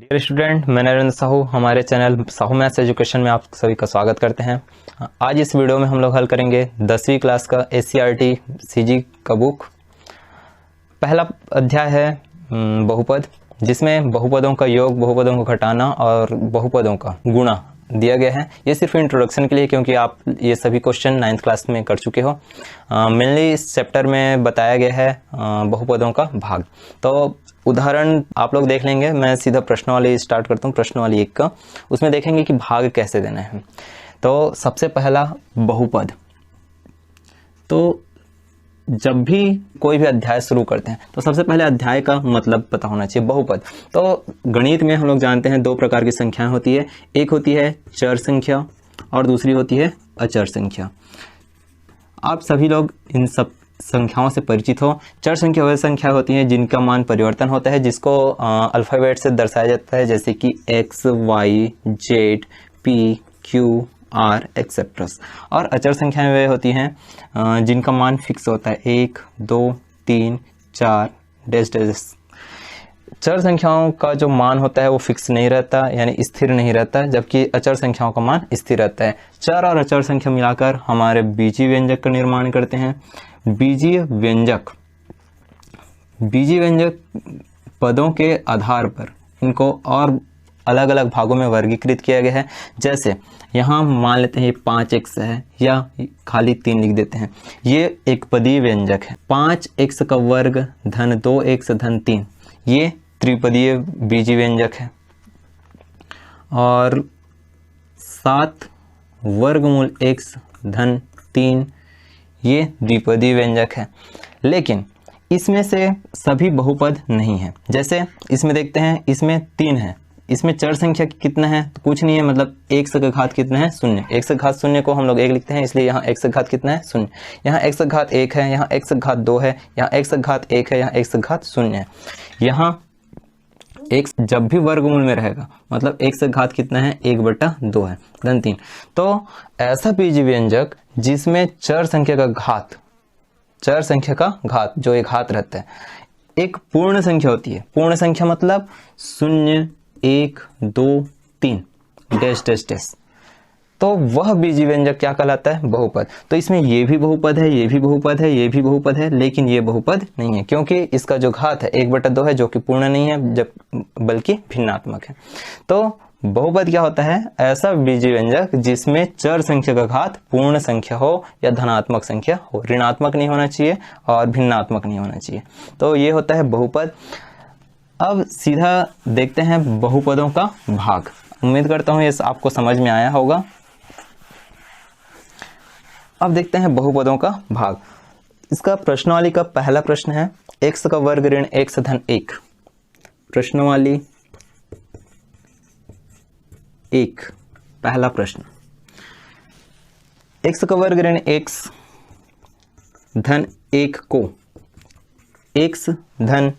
Dear student, मैं नरेंद्र साहू हमारे channel Sahu maths education में आप सभी का स्वागत करते हैं। आज इस वीडियो में हम लोग हल करेंगे 10वीं क्लास का SCERT CG का बुक। पहला अध्याय है बहुपद, जिसमें बहुपदों का योग, बहुपदों को घटाना और बहुपदों का गुणा दिया गया है। ये सिर्फ इंट्रोडक्शन के लिए, क्योंकि आप ये सभी क्वेश्चन 9th क्लास में कर चुके हो। मेनली इस चैप्टर में बताया गया है बहुपदों का भाग। तो उदाहरण आप लोग देख लेंगे। मैं सीधा प्रश्नावली स्टार्ट करता हूँ, प्रश्नावली 1 का। उसमें देखेंगे कि भाग कैसे देना है। तो सबसे पहला बहुपद। तो जब भी कोई भी अध्याय शुरू करते हैं तो सबसे पहले अध्याय का मतलब पता होना चाहिए। बहुपद तो गणित में हम लोग जानते हैं दो प्रकार की संख्याएं होती है। एक होती है चर संख्या और दूसरी होती है अचर संख्या। आप सभी लोग इन सब संख्याओं से परिचित हो। चर संख्या वह संख्या होती है जिनका मान परिवर्तन होता है, जिसको अल्फाबेट से दर्शाया जाता है, जैसे कि x, y, z, p, q, r एक्सेट्रस। और अचर संख्याएं वे होती हैं जिनका मान फिक्स होता है, 1, 2, 3, 4 डैश डैश। चर संख्याओं का जो मान होता है वो फिक्स नहीं रहता, यानी स्थिर नहीं रहता, जबकि अचर संख्याओं का मान स्थिर रहता है। चर और अचर संख्या मिलाकर हमारे बीजीय व्यंजक का निर्माण करते हैं। बीजीय व्यंजक पदों के आधार पर इनको और अलग अलग भागों में वर्गीकृत किया गया है। जैसे यहाँ मान लेते हैं ये 5x है, या खाली 3 लिख देते हैं। ये एक पदीय व्यंजक है। 5x का वर्ग धन 2x धन 3, ये त्रिपदीय बीजीय व्यंजक है। और 7 वर्गमूल x धन 3, ये द्विपदीय व्यंजक है। लेकिन इसमें से सभी बहुपद नहीं है। जैसे इसमें देखते हैं, इसमें 3 है। इसमें चर संख्या कितना है? तो कुछ नहीं है, मतलब x का घात कितना है? 0। x का घात 0 को हम लोग 1 लिखते हैं, इसलिए यहाँ x का घात कितना है? 0। यहाँ x का घात 1 है, यहाँ x का घात 2 है, यहाँ x का घात 1 है, यहाँ x का घात 0 है। यहाँ x जब भी वर्गमूल में रहेगा, मतलब x का घात कितना है? 1/2 है, धन 3। तो ऐसा बीजीय व्यंजक जिसमें चर संख्या का घात जो एक घात रहता है, एक पूर्ण संख्या होती है। पूर्ण संख्या मतलब 0, 1, 2, 3 डैश डैश डैश। तो वह बीजीय व्यंजक क्या कहलाता है? बहुपद। तो इसमें ये भी बहुपद है, ये भी बहुपद है, ये भी बहुपद है, लेकिन ये बहुपद नहीं है, क्योंकि इसका जो घात है 1/2 है, जो कि पूर्ण नहीं है, जब बल्कि भिन्नात्मक है। तो बहुपद क्या होता है? ऐसा बीजीय व्यंजक जिसमें चर संख्या का घात पूर्ण संख्या हो या धनात्मक संख्या हो, ऋणात्मक नहीं होना चाहिए और भिन्नात्मक नहीं होना चाहिए। तो ये होता है बहुपद। अब सीधा देखते हैं बहुपदों का भाग। उम्मीद करता हूं ये आपको समझ में आया होगा। अब देखते हैं बहुपदों का भाग। इसका प्रश्नावली का पहला प्रश्न है, x का वर्ग ऋण x धन 1। प्रश्नावली 1 पहला प्रश्न, x का वर्ग ऋण x धन 1 को x धन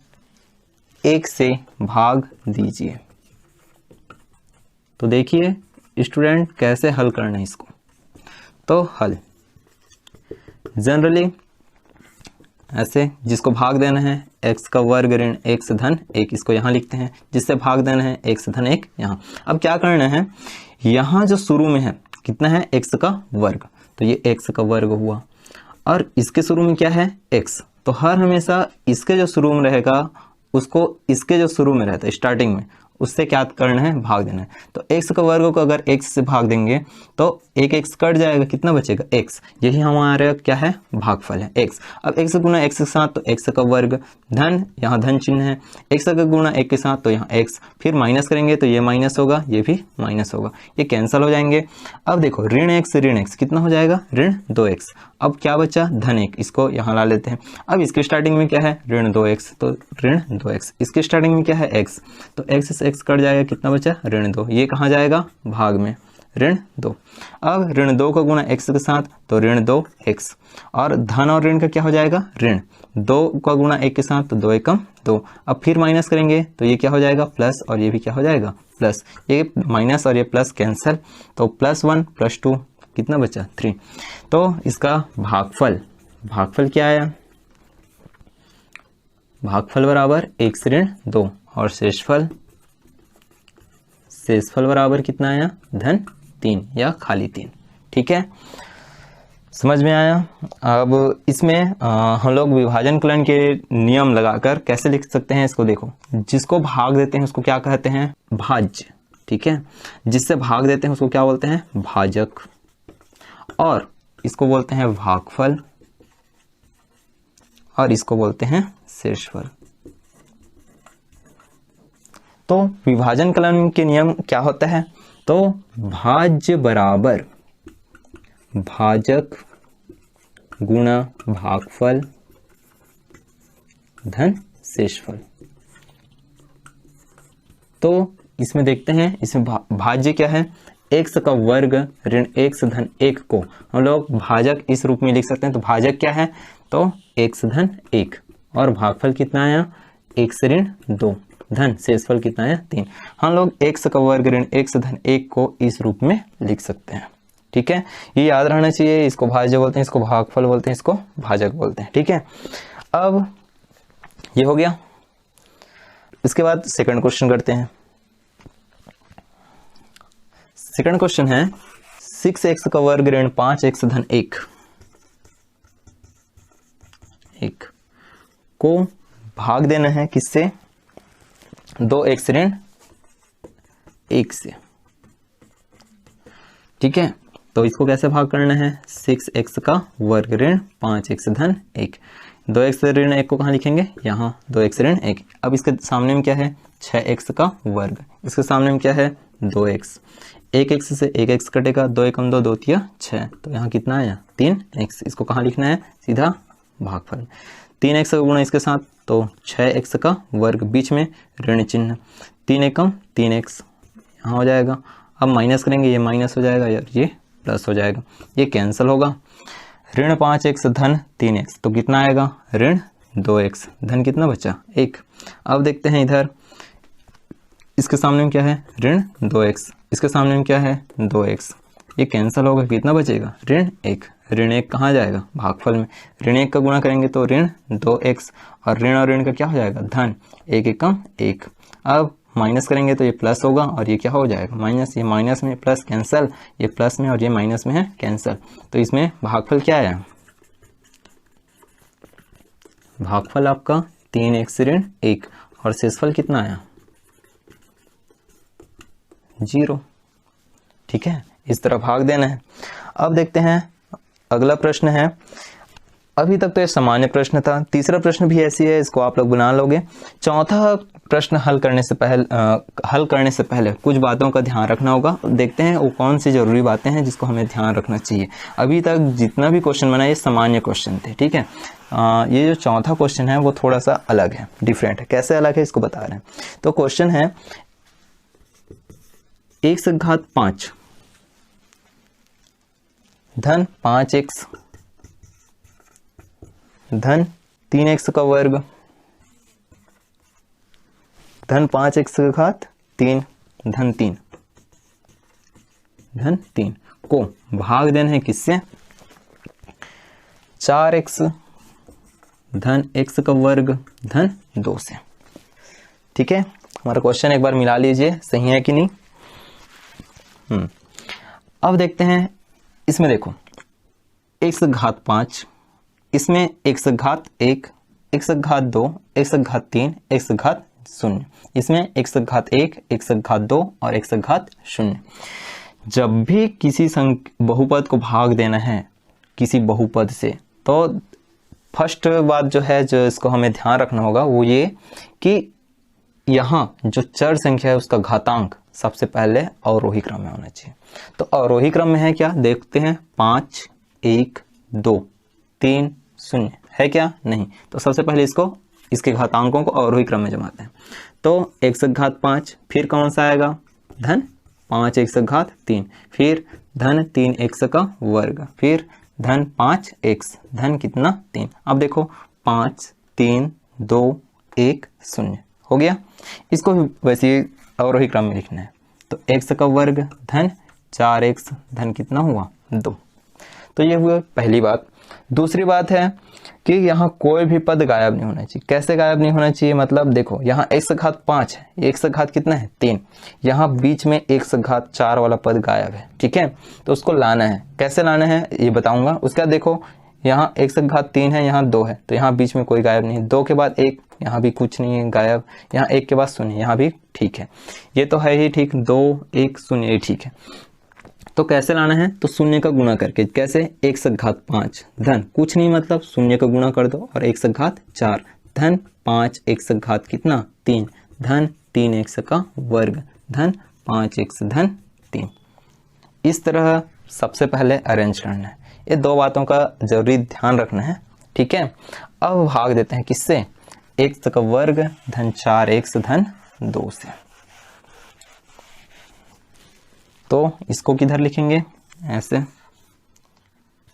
1 से भाग दीजिए। तो देखिए स्टूडेंट कैसे हल करना है इसको। तो हल जनरली ऐसे, जिसको भाग देना है x का वर्ग ऋण x धन 1, इसको यहाँ लिखते हैं। जिससे भाग देना है x धन 1 यहाँ। अब क्या करना है, यहाँ जो शुरू में है कितना है? x का वर्ग। तो ये x का वर्ग हुआ, और इसके शुरू में क्या है? x। तो हर हमेशा इसके जो शुरू में रहेगा उसको इसके जो शुरू में रहता है स्टार्टिंग में, उससे क्या करना है? भाग देना है। तो x का वर्ग को अगर x से भाग देंगे तो एक x कट जाएगा, कितना बचेगा? x। यही हमारा क्या है? भागफल है x। अब x गुना x के साथ तो x का वर्ग धन, यहाँ धन चिन्ह है, x का गुना 1 के साथ तो यहाँ x, फिर माइनस करेंगे तो ये माइनस होगा, ये भी माइनस होगा, ये कैंसिल हो जाएंगे। अब देखो ऋण x कितना हो जाएगा? ऋण 2x। अब क्या बचा? धन 1, इसको यहाँ ला लेते हैं। अब इसके स्टार्टिंग में क्या है? ऋण 2x, तो ऋण 2x। इसके स्टार्टिंग में क्या है? x, तो x से x कट जाएगा, कितना बचा? ऋण 2। ये कहाँ जाएगा? भाग में, ऋण 2। अब ऋण 2 का गुणा x के साथ तो ऋण 2x, और धन और ऋण का क्या हो जाएगा? ऋण 2 का गुणा 1 के साथ तो 2 एकम 2। अब फिर माइनस करेंगे तो ये क्या हो जाएगा? प्लस, और ये भी क्या हो जाएगा? प्लस। ये माइनस और ये प्लस कैंसिल, तो +1 +2 कितना बचा? 3। तो इसका भागफल क्या आया? भागफल बराबर 1 से ऋण 2 और शेषफल शेषफल बराबर कितना आया, धन 3 या खाली 3। ठीक है, समझ में आया। अब इसमें हम लोग विभाजन कलन के नियम लगाकर कैसे लिख सकते हैं इसको देखो। जिसको भाग देते हैं उसको क्या कहते हैं, भाज्य। ठीक है, जिससे भाग देते हैं उसको क्या बोलते हैं, भाजक, और इसको बोलते हैं भागफल, और इसको बोलते हैं शेषफल। तो विभाजन कलन के नियम क्या होता है, तो भाज्य बराबर भाजक गुणा भागफल धन शेषफल। तो इसमें देखते हैं, इसमें भाज्य क्या है, x का वर्ग ऋण x धन 1 को हम लोग भाजक इस रूप में लिख सकते हैं। तो भाजक क्या है, तो x धन 1, और भागफल कितना आया, x ऋण 2 धन शेषफल कितना आया 3। हम लोग x का वर्ग ऋण x धन 1 को इस रूप में लिख सकते हैं। ठीक है, ये याद रहना चाहिए। इसको भाज्य बोलते हैं, इसको भागफल बोलते हैं, इसको भाजक बोलते हैं। ठीक है, अब ये हो गया। इसके बाद सेकंड क्वेश्चन करते हैं। सेकंड क्वेश्चन है 6x का वर्ग ऋण 5x धन 1 को भाग देना है किससे, 2x ऋण 1 से। ठीक है, तो इसको कैसे भाग करना है, 6x का वर्ग ऋण 5x धन 1, 2x ऋण 1 को कहाँ लिखेंगे, यहाँ 2x ऋण 1। अब इसके सामने में क्या है, 6x का वर्ग, इसके सामने में क्या है, 2x, 1x से 1x कटेगा, 2 एकम 2, 2 तिया 6, तो यहाँ कितना आया 3x। इसको कहाँ लिखना है, सीधा भागफल। 3x का गुणा इसके साथ, तो 6x का वर्ग, बीच में ऋण चिन्ह, 3 एकम 3x यहाँ हो जाएगा। अब माइनस करेंगे, ये माइनस हो जाएगा यार, ये प्लस हो जाएगा, ये कैंसिल होगा। ऋण 5x धन 3x, तो कितना आएगा, ऋण 2x धन कितना बचा 1। अब देखते हैं इधर, इसके सामने में क्या है, ऋण 2x, इसके सामने में क्या है 2x, ये कैंसिल होगा, कितना बचेगा, ऋण 1। ऋण 1 कहाँ जाएगा, भागफल में, ऋण 1 का गुणा करेंगे तो ऋण 2x, और ऋण का क्या हो जाएगा, धन, 1 एकम 1। अब माइनस करेंगे तो ये प्लस होगा, और ये क्या हो जाएगा माइनस, ये माइनस में प्लस कैंसिल, ये प्लस में और ये माइनस में है कैंसिल। तो इसमें भागफल क्या आया, भागफल आपका 3x ऋण 1, और शेषफल कितना आया 0। ठीक है, इस तरह भाग देना है। अब देखते हैं अगला प्रश्न है। अभी तक तो ये सामान्य प्रश्न था, तीसरा प्रश्न भी ऐसी है, इसको आप लोग बना लोगे। चौथा प्रश्न हल करने से पहले कुछ बातों का ध्यान रखना होगा। देखते हैं वो कौन सी जरूरी बातें हैं जिसको हमें ध्यान रखना चाहिए। अभी तक जितना भी क्वेश्चन बना ये सामान्य क्वेश्चन थे। ठीक है, ये जो चौथा क्वेश्चन है वो थोड़ा सा अलग है, डिफरेंट है। कैसे अलग है इसको बता रहे हैं। तो क्वेश्चन है 1/5 धन 5x धन 3x का वर्ग धन 5x का घात 3 धन 3 को भाग देना है किससे, 4x धन x का वर्ग धन 2 से। ठीक है, हमारा क्वेश्चन एक बार मिला लीजिए, सही है कि नहीं। अब देखते हैं, इसमें देखो x घात 5, इसमें x घात 1, x घात 2, x घात 3, x घात 0, इसमें x घात 1, x घात 2 और x घात 0। जब भी किसी बहुपद को भाग देना है किसी बहुपद से, तो फर्स्ट बात जो है, जो इसको हमें ध्यान रखना होगा वो ये कि यहाँ जो चर संख्या है उसका घातांक सबसे पहले अवरोही क्रम में होना चाहिए। तो अवरोही क्रम में है क्या, देखते हैं, 5 1 2 3 0 है क्या, नहीं। तो सबसे पहले इसके घातांकों को अवरोही क्रम में जमाते हैं। तो x घात 5, फिर कौन सा आएगा, धन 5x घात 3, फिर धन 3x का वर्ग, फिर धन 5x धन कितना 3। अब देखो 5 3 2 1 0 हो गया। इसको भी वैसे अवरोही क्रम में लिखना है। तो x का वर्ग धन 4x धन कितना हुआ 2। तो ये हुआ पहली बात। दूसरी बात है कि यहाँ कोई भी पद गायब नहीं होना चाहिए। कैसे गायब नहीं होना चाहिए, मतलब देखो यहाँ x से घात 5 है, x से घात कितना है 3, यहाँ बीच में x से घात 4 वाला पद गायब है, ठीक है। तो उसको लाना है, कैसे लाना है ये बताऊंगा। उसके बाद देखो यहाँ x से घात 3 है, यहाँ 2 है, तो यहाँ बीच में कोई गायब नहीं है, 2 के बाद 1, यहाँ भी कुछ नहीं है गायब, यहाँ 1 के बाद 0, यहाँ भी ठीक है, ये तो है ही ठीक, 2 1 0 ये ठीक है। तो कैसे लाना है, तो शून्य का गुणा करके, कैसे, 1 से घात 5 धन कुछ नहीं मतलब शून्य का गुणा कर दो और 1 से घात 4 धन 5 1 से घात कितना 3 धन 3 x का वर्ग धन 5 x धन 3। इस तरह सबसे पहले अरेंज करना है, ये दो बातों का जरूरी ध्यान रखना है, ठीक है। अब भाग देते हैं किससे, x का वर्ग धन 4x धन 2 से। तो इसको किधर लिखेंगे, ऐसे,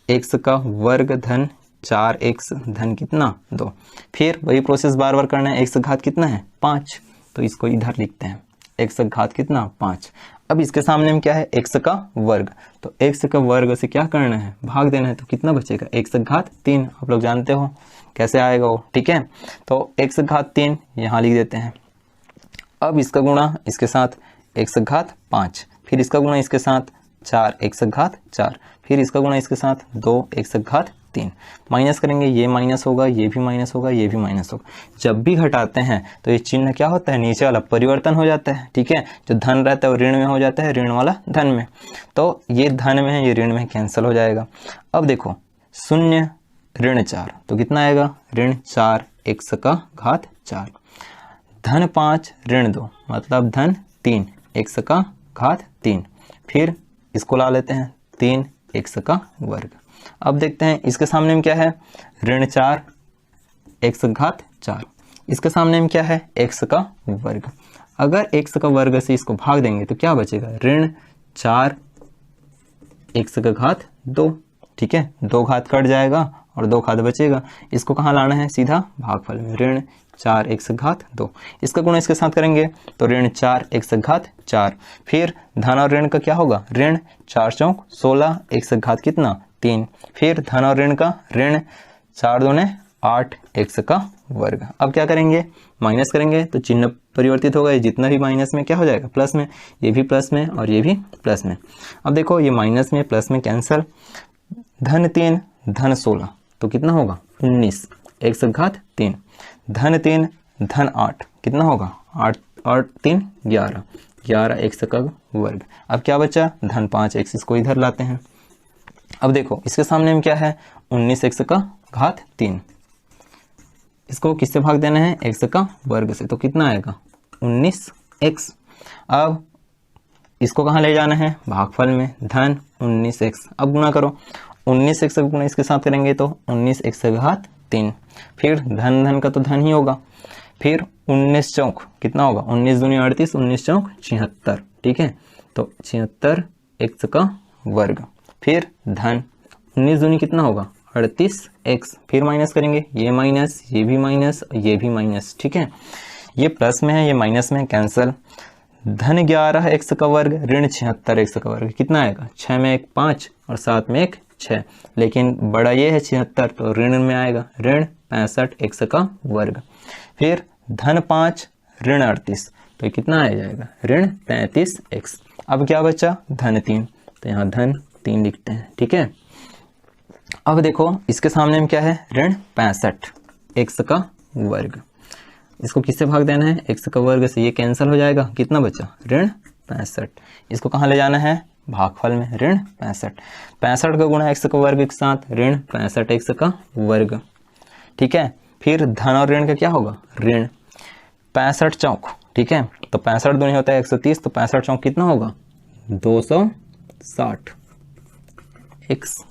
x का वर्ग धन 4x धन कितना 2, फिर वही प्रोसेस बार बार करना है, x घात कितना है 5, तो इसको इधर लिखते हैं, x घात कितना 5। अब इसके सामने में क्या है, x का वर्ग, तो x का वर्ग से क्या करना है, भाग देना है, तो कितना बचेगा, x घात 3, आप लोग जानते हो कैसे आएगा वो, ठीक है। तो x घात 3 यहाँ लिख देते हैं। अब इसका गुणा इसके साथ x घात 5, फिर इसका गुणा इसके साथ 4 x घात 4, फिर इसका गुणा इसके साथ 2 x घात 3, माइनस करेंगे, ये माइनस होगा, ये भी माइनस होगा, ये भी माइनस होगा। जब भी घटाते हैं तो ये चिन्ह क्या होता है, नीचे वाला परिवर्तन हो जाता है, ठीक है। जो धन रहता है वो ऋण में हो जाता है, ऋण वाला धन में, तो ये धन में है, ये ऋण में कैंसिल हो जाएगा। अब देखो 0 ऋण 4, तो कितना आएगा, ऋण 4 x का घात 4 धन 5 ऋण 2 मतलब धन 3 x का घात 3, फिर इसको ला लेते हैं 3 x का वर्ग। अब देखते हैं इसके सामने में क्या है, ऋण 4 x घात 4, इसके सामने में क्या है, x का वर्ग। अगर x का वर्ग से इसको भाग देंगे तो क्या बचेगा, ऋण 4 x का घात 2, ठीक है, 2 घात कट जाएगा और 2 घात बचेगा। इसको कहाँ लाना है, सीधा भागफल में, ऋण 4 x घात 2, इसका गुणा इसके साथ करेंगे तो ऋण 4 x घात 4, फिर धन और ऋण का क्या होगा, ऋण 4 चौक 16 x घात कितना 3, फिर धन और ऋण का ऋण 4 दूने 8 x का वर्ग। अब क्या करेंगे, माइनस करेंगे तो चिन्ह परिवर्तित होगा, ये जितना भी माइनस में क्या हो जाएगा प्लस में, ये भी प्लस में और ये भी प्लस में। अब देखो ये माइनस में प्लस में कैंसल, धन 3 धन 16 तो कितना होगा 19 x घात 3, धन 3 धन 8 कितना होगा 8 और 3 11 11 x का वर्ग। अब क्या बचा, धन 5 x, इसको इधर लाते हैं। अब देखो इसके सामने में क्या है, 19 x का घात 3, इसको किससे भाग देना है, x का वर्ग से, तो कितना आएगा 19x। अब इसको कहाँ ले जाना है, भागफल में, धन 19x। अब गुणा करो, 19x का गुणा इसके साथ करेंगे तो 19x घात 3, फिर धन धन का तो धन ही होगा, फिर 19 चौक कितना होगा, 19 दूनी 38, 19 चौक 76, ठीक है, तो 76 x का वर्ग, फिर धन 19 दूनी कितना होगा 38x, फिर माइनस करेंगे, ये माइनस, ये भी माइनस, ये भी माइनस, ठीक है, ये प्लस में है, ये माइनस में है, कैंसल, धन 11 x का वर्ग ऋण 76 x का वर्ग कितना आएगा, 6 में 1 5 और 7 में 1 6, लेकिन बड़ा ये है 76 तो ऋण में आएगा, ऋण 65 x का वर्ग, फिर धन 5 ऋण 38 तो ये कितना आ जाएगा, ऋण 35x। अब क्या बचा, धन 3, तो यहाँ धन 3 लिखते हैं, ठीक है। अब देखो इसके सामने में क्या है, ऋण 65 x का वर्ग, इसको किससे भाग देना है, x का वर्ग से, ये कैंसिल हो जाएगा, कितना बचा, ऋण 65, इसको कहाँ ले जाना है, भागफल में, ऋण 65 65 का गुणा x का वर्ग के साथ ऋण 65 x का वर्ग, ठीक है, फिर धन और ऋण का क्या होगा, ऋण 65 चौक, ठीक है, तो 65 दूनी होता है 130, तो 65 चौक कितना होगा 260 x,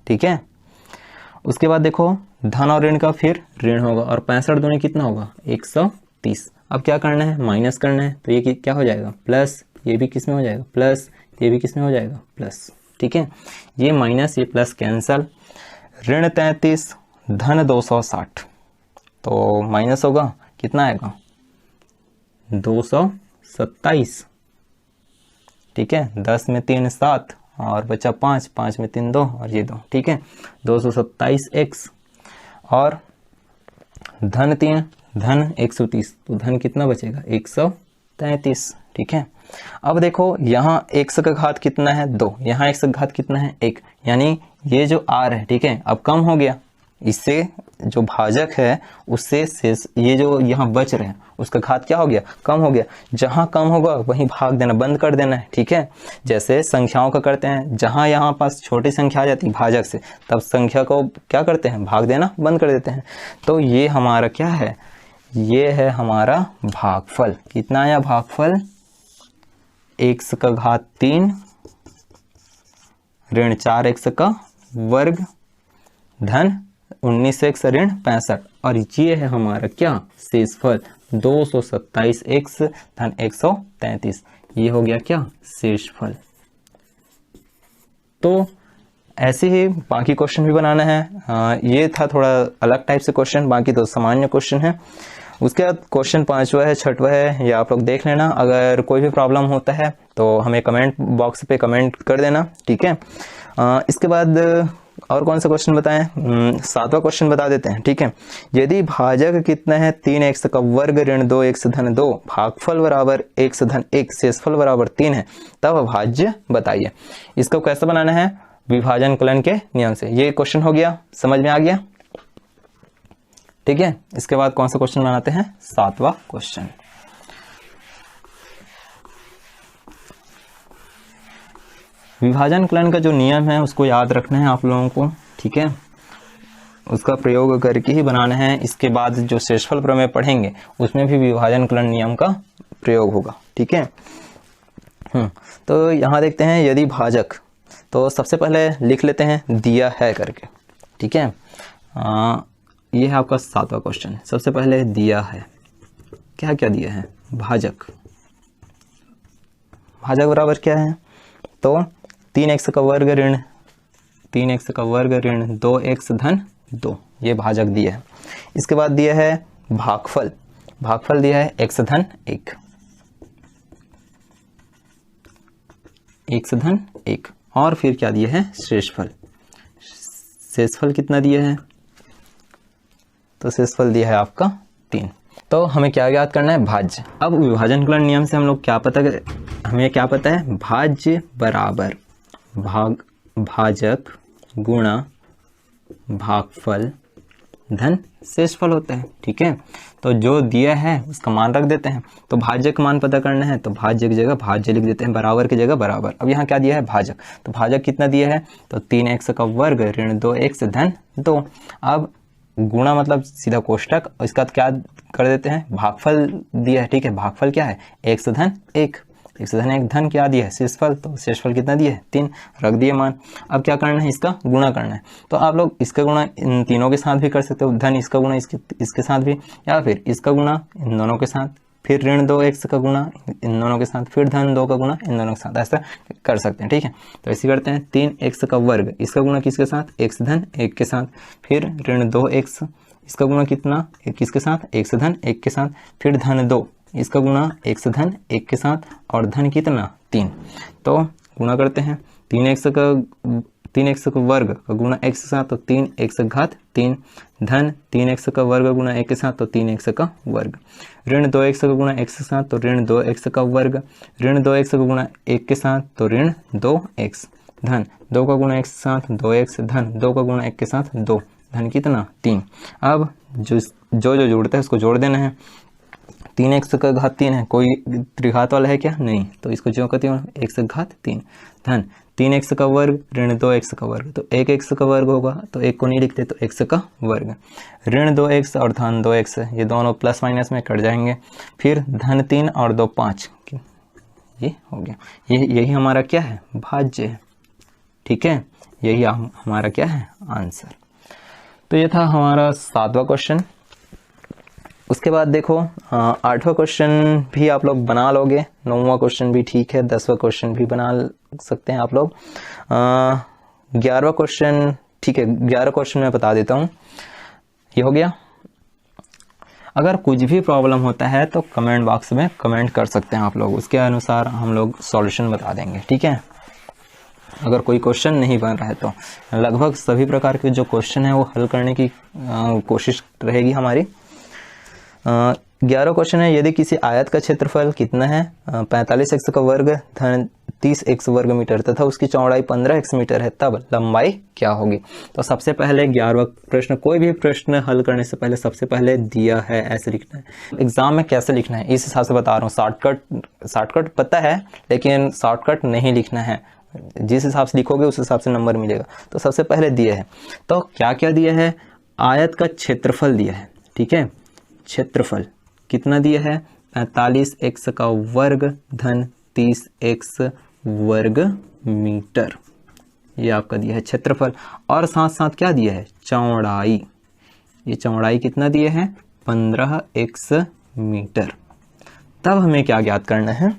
ठीक है। उसके बाद देखो धन और ऋण का फिर ऋण होगा और 65 दूनी कितना होगा 130। अब क्या करना है, माइनस करना है, तो ये क्या हो जाएगा प्लस, ये भी किस में हो जाएगा प्लस, ये भी किस में हो जाएगा प्लस, ठीक है, ये माइनस ये प्लस कैंसल, ऋण 33 धन 260 तो माइनस होगा, कितना आएगा 227, ठीक है, 10 में 3 7 और बचा 5 5 में 3 2 और ये 2, ठीक है, 227x। और धन 3 धन 130, तो धन कितना बचेगा 133। ठीक है, अब देखो यहाँ x का घात कितना है 2, यहाँ x का घात कितना है 1, यानी ये जो r है, ठीक है, अब कम हो गया, इससे जो भाजक है उससे शेष ये जो यहाँ बच रहे हैं उसका घात क्या हो गया, कम हो गया। जहाँ कम होगा वहीं भाग देना बंद कर देना है। ठीक है, जैसे संख्याओं का करते हैं, जहाँ यहाँ पास छोटी संख्या आ जाती है भाजक से, तब संख्या को क्या करते हैं, भाग देना बंद कर देते हैं। तो ये हमारा क्या है, ये है हमारा भागफल। कितना आया भागफल, x का घात 3 ऋण 4x का वर्ग धन 19x ऋण 65, और ये है हमारा क्या, शेषफल 227x धन 133। ये हो गया क्या, शेषफल। तो ऐसे ही बाकी क्वेश्चन भी बनाना है। ये था थोड़ा अलग टाइप से क्वेश्चन, बाकी तो सामान्य क्वेश्चन है। उसके बाद क्वेश्चन 5वां है, 6वां है, ये आप लोग देख लेना। अगर कोई भी प्रॉब्लम होता है तो हमें कमेंट बॉक्स पे कमेंट कर देना। ठीक है, इसके बाद और कौन सा क्वेश्चन बताएं, 7वां क्वेश्चन बता देते हैं। ठीक है, यदि भाजक कितना है 3x का वर्ग ऋण 2x धन 2, भागफल बराबर x धन 1, शेषफल बराबर 3 है, तब भाज्य बताइए। इसको कैसे बनाना है, विभाजन कलन के नियम से। ये क्वेश्चन हो गया, समझ में आ गया। ठीक है, इसके बाद कौन सा क्वेश्चन बनाते हैं, 7वां क्वेश्चन। विभाजन कलन का जो नियम है उसको याद रखना है आप लोगों को। ठीक है, उसका प्रयोग करके ही बनाना है। इसके बाद जो शेषफल प्रमेय पढ़ेंगे उसमें भी विभाजन कलन नियम का प्रयोग होगा। ठीक है, तो यहाँ देखते हैं यदि भाजक, तो सबसे पहले लिख लेते हैं दिया है करके। ठीक है, ये है आपका 7वां क्वेश्चन। सबसे पहले दिया है, क्या क्या दिया है, भाजक। भाजक बराबर क्या है, तो 3x का वर्ग ऋण 3x का वर्ग ऋण 2x धन 2, ये भाजक दिया है। इसके बाद दिया है भागफल, भागफल दिया है x धन 1, x धन 1, और फिर क्या दिया है, शेषफल। शेषफल कितना दिया है, तो शेषफल दिया है आपका 3। तो हमें क्या याद करना है, भाज्य। अब विभाजन कलन नियम से हम लोग क्या पता, हमें क्या पता है, भाज्य बराबर भाजक गुणा भागफल धन शेषफल होता है। ठीक है, तो जो दिया है उसका मान रख देते हैं। तो भाज्य का मान पता करना है तो भाज्य की जगह भाज्य लिख देते हैं, बराबर की जगह बराबर। अब यहाँ क्या दिया है, भाजक, तो भाजक कितना दिया है, तो 3x का वर्ग ऋण 2x धन 2। अब गुणा मतलब सीधा कोष्टक, इसका क्या कर देते हैं, भागफल दिया है। ठीक है, भागफल क्या है, x धन 1, x धन 1 धन क्या दिया है, शेषफल, तो शेषफल कितना दिया है, 3, रख दिए मान। अब क्या करना है, इसका गुणा करना है। तो आप लोग इसका गुणा इन तीनों के साथ भी कर सकते हो, धन इसका गुणा इसके साथ भी, या फिर इसका गुणा इन दोनों के साथ, फिर ऋण 2x का गुणा इन दोनों के साथ, फिर धन 2 का गुणा इन दोनों के साथ, ऐसा कर सकते हैं। ठीक है, तो ऐसे करते हैं, 3x का वर्ग, इसका गुणा किसके साथ, x धन 1 के साथ, फिर ऋण 2x, इसका गुणा कितना, किसके साथ, x धन 1 के साथ, फिर धन 2, इसका गुणा x धन 1 के साथ, और धन कितना, 3। तो गुणा करते हैं, 3x का वर्ग का गुणा x के साथ, तो 3x घात 3, धन 3x का वर्ग गुणा 1 के साथ, तो 3x का वर्ग, ऋण 2x का गुणा x के साथ, तो ऋण 2x का वर्ग, ऋण 2x का गुणा 1 के साथ, तो ऋण 2x, धन 2 का गुणा 1 के साथ 2x, धन 2 का गुणा 1 के साथ 2, धन कितना, 3। अब जो जोड़ता है उसको जोड़ देना है। 3x का घात 3 है, कोई त्रिघात वाला है क्या, नहीं, तो इसको जो कहते हैं x घात 3, धन 3x का वर्ग ऋण 2x का वर्ग, तो 1x का वर्ग होगा, तो 1 को नहीं लिखते तो x का वर्ग, ऋण 2x और धन 2x, ये दोनों प्लस माइनस में कट जाएंगे, फिर धन 3 और 2 5, ये हो गया। यही हमारा क्या है, भाज्य है। ठीक है, यही हमारा क्या है, आंसर। तो ये था हमारा 7वां क्वेश्चन। उसके बाद देखो 8वां क्वेश्चन भी आप लोग बना लोगे, 9वां क्वेश्चन भी ठीक है, 10वां क्वेश्चन भी बना सकते हैं आप लोग। 11वां क्वेश्चन ठीक है, 11 क्वेश्चन मैं बता देता हूँ। ये हो गया। अगर कुछ भी प्रॉब्लम होता है तो कमेंट बॉक्स में कमेंट कर सकते हैं आप लोग, उसके अनुसार हम लोग सॉल्यूशन बता देंगे। ठीक है, अगर कोई क्वेश्चन नहीं बन रहा है तो लगभग सभी प्रकार के जो क्वेश्चन है वो हल करने की कोशिश रहेगी हमारी। 11 क्वेश्चन है, यदि किसी आयत का क्षेत्रफल कितना है 45x का वर्ग धन 30x वर्ग मीटर तथा उसकी चौड़ाई 15x मीटर है, तब लंबाई क्या होगी। तो सबसे पहले 11वां प्रश्न, कोई भी प्रश्न हल करने से पहले सबसे पहले दिया है ऐसे लिखना है। एग्जाम में कैसे लिखना है इस हिसाब से बता रहा हूँ। शॉर्टकट पता है लेकिन शॉर्टकट नहीं लिखना है, जिस हिसाब से लिखोगे उस हिसाब से नंबर मिलेगा। तो सबसे पहले दिया है, तो क्या क्या दिया है, आयत का क्षेत्रफल दिया है, ठीक है। क्षेत्रफल कितना दिया है 45x का वर्ग धन 30x वर्ग मीटर, ये आपका दिया है क्षेत्रफल। और साथ साथ क्या दिया है, चौड़ाई, ये चौड़ाई कितना दिया है 15x मीटर। तब हमें क्या ज्ञात करना है,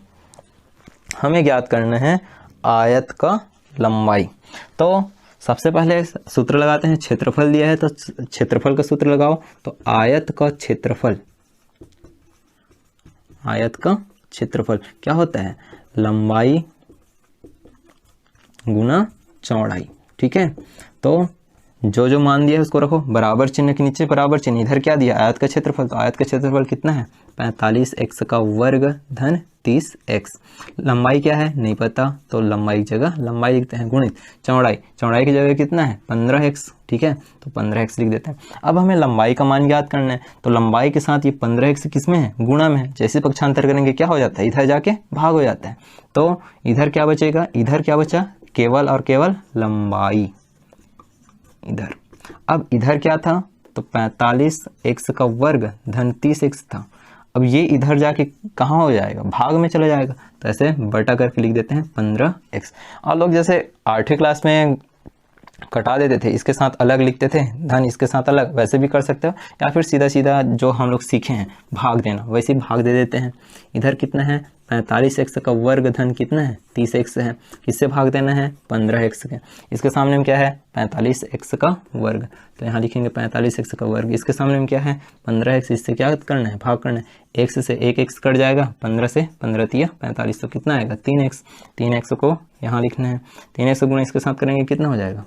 हमें ज्ञात करना है आयत का लंबाई। तो सबसे पहले सूत्र लगाते हैं, क्षेत्रफल दिया है तो क्षेत्रफल का सूत्र लगाओ। तो आयत का क्षेत्रफल, आयत का क्षेत्रफल क्या होता है, लंबाई गुना चौड़ाई, ठीक है। तो जो जो मान दिया है उसको रखो, बराबर चिन्ह के नीचे बराबर चिन्ह, इधर क्या दिया आयत का क्षेत्रफल, तो आयत का क्षेत्रफल कितना है 45x का वर्ग धन 30x। लंबाई क्या है नहीं पता, तो लंबाई की जगह लंबाई लिखते हैं गुणित चौड़ाई, चौड़ाई की जगह कितना है 15x, ठीक है, तो 15x लिख देते हैं। अब हमें लंबाई का मान ज्ञात करना है, तो लंबाई के साथ ये 15x किस में है, गुणा में है। जैसे पक्षांतर करेंगे क्या हो जाता है, इधर जाके भाग हो जाता है। तो इधर क्या बचेगा, इधर क्या बचा, केवल और केवल लंबाई इधर। अब इधर क्या था, तो 45x का वर्ग धन 30x था। अब ये इधर जाके कहाँ हो जाएगा, भाग में चला जाएगा, तो ऐसे बटा करके लिख देते हैं 15x। और लोग जैसे 8वीं क्लास में कटा देते थे, इसके साथ अलग लिखते थे, धन इसके साथ अलग, वैसे भी कर सकते हो, या फिर सीधा सीधा जो हम लोग सीखे हैं भाग देना, वैसे ही भाग दे देते हैं। इधर कितना है 45x का वर्ग धन कितना है 30x है, किससे भाग देना है 15x के। इसके सामने में क्या है 45x का वर्ग, तो यहाँ लिखेंगे 45x का वर्ग। इसके सामने में क्या है 15x, इससे क्या करना है भाग करना है, x से 1x कट जाएगा, 15 से 15 तिया 45, तो कितना आएगा 3x। 3x को यहाँ लिखना है, 3x गुणा इसके साथ करेंगे कितना हो जाएगा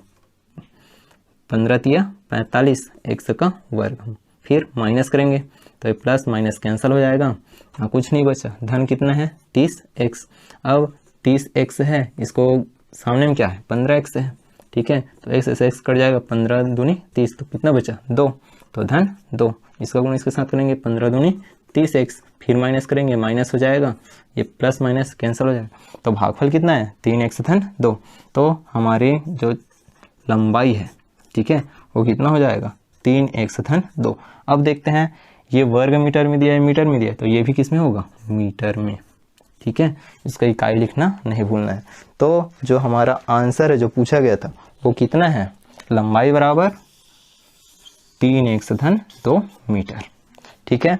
15 तिया 45 x का वर्ग। फिर माइनस करेंगे तो ये प्लस माइनस कैंसिल हो जाएगा, यहाँ कुछ नहीं बचा, धन कितना है 30x। अब 30x है, इसको सामने में क्या है 15x है, ठीक है, तो x से x कट जाएगा, 15 दूनी 30, तो कितना बचा 2, तो धन 2। इसका गुण इसके साथ करेंगे 15 दूनी 30x, फिर माइनस करेंगे माइनस हो जाएगा, ये प्लस माइनस कैंसिल हो जाएगा। तो भागफल कितना है 3x धन 2। तो हमारी जो लंबाई है, ठीक है, वो कितना हो जाएगा 3x धन 2। अब देखते हैं ये वर्ग मीटर में दिया है, मीटर में दिया है, तो ये भी किस में होगा मीटर में, ठीक है, इसका इकाई लिखना नहीं भूलना है। तो जो हमारा आंसर है जो पूछा गया था वो कितना है, लंबाई बराबर 3x धन 2 मीटर, ठीक है।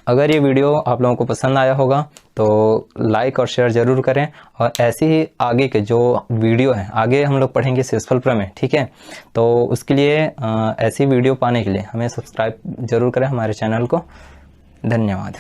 अगर ये वीडियो आप लोगों को पसंद आया होगा तो लाइक और शेयर जरूर करें, और ऐसे ही आगे के जो वीडियो हैं आगे हम लोग पढ़ेंगे शेषफल प्रमेय, ठीक है। तो उसके लिए ऐसी वीडियो पाने के लिए हमें सब्सक्राइब जरूर करें हमारे चैनल को। धन्यवाद।